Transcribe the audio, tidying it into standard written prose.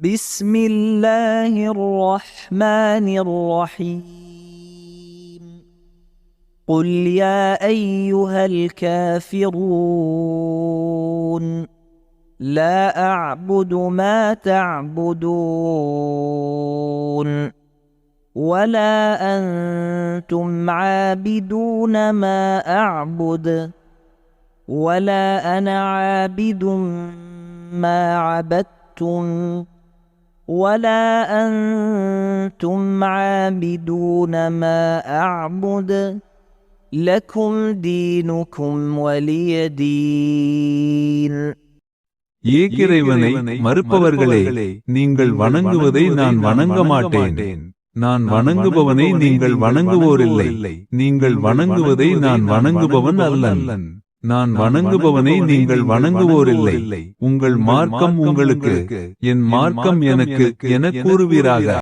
بسم الله الرحمن الرحيم قل يا أيها الكافرون لا أعبد ما تعبدون ولا أنتم عابدون ما أعبد ولا أنا عابد ما عبدتم ولا أنتم عابدون ما أعبد لكم دينكم ولي دين. ஏகிறைவனை மறுப்பவர்களே, நீங்கள் வணங்குவதை நான் வணங்க மாட்டேன். நான் வணங்குபவனை நீங்கள் வணங்குவோரில்லை. நீங்கள் வணங்குவதை நான் வணங்குபவன் அல்லன். நான் வணங்குபவனை நீங்கள் வணங்குவோரில்லை. உங்கள் மார்க்கம் உங்களுக்கு, என் மார்க்கம் எனக்கு என கூறுவீராக.